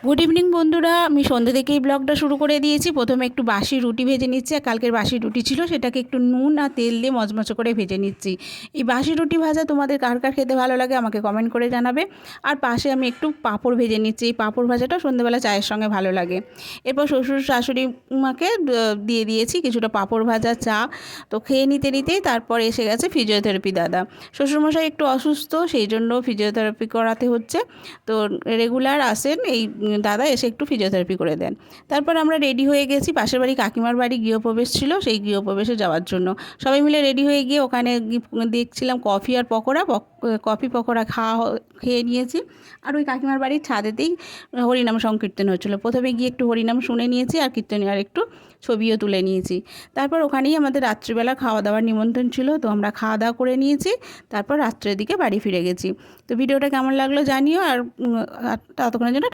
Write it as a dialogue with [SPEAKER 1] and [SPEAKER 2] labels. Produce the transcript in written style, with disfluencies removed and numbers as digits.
[SPEAKER 1] Good evening বন্ধুরা, আমি সন্ধ্যে থেকেই ব্লগটা শুরু করে দিয়েছি। প্রথমে একটু বাসি রুটি ভেজে নিচ্ছি। আর কালকের বাসি রুটি ছিল, সেটাকে একটু নুন আর তেল দিয়ে মচমচে করে ভেজে নিচ্ছি। এই বাসি রুটি ভাজা তোমাদের কার কার খেতে ভালো লাগে আমাকে কমেন্ট করে জানাবে। আর পাশে আমি একটু পাঁপড় ভেজে নিচ্ছি। এই পাঁপড় ভাজাটা সন্ধ্যেবেলা চায়ের সঙ্গে ভালো লাগে। এরপর শ্বশুর শাশুড়ি মাকে দিয়ে দিয়েছি কিছুটা পাঁপড় ভাজা চা। তো খেয়ে নিতে নিতেই তারপর এসে গেছে ফিজিওথেরাপি দাদা। শ্বশুরমশাই একটু অসুস্থ, সেই জন্য ফিজিওথেরাপি করাতে হচ্ছে। তো রেগুলার আসেন এই দাদা, এসে একটু ফিজিওথেরাপি করে দেন। তারপর আমরা রেডি হয়ে গেছি, পাশের বাড়ি কাকিমার বাড়ি গৃহপ্রবেশ ছিল, সেই গৃহপ্রবেশে যাওয়ার জন্য সবাই মিলে রেডি হয়ে গিয়ে ওখানে দেখছিলাম কফি আর পকোড়া। কফি পকোড়া খেয়ে নিয়েছি। আর ওই কাকিমার বাড়ির ছাদেতেই হরিনাম সংকীর্তন হচ্ছিলো। প্রথমে গিয়ে একটু হরিনাম শুনে নিয়েছি, আর কীর্তনী আর একটু ছবিও তুলে নিয়েছি। তারপর ওখানেই আমাদের রাত্রিবেলা খাওয়া দাওয়ার নিমন্ত্রণ ছিল, তো আমরা খাওয়া দাওয়া করে নিয়েছি। তারপর রাত্রের দিকে বাড়ি ফিরে গেছি। তো ভিডিওটা কেমন লাগলো জানিও, আর ততক্ষণের জন্য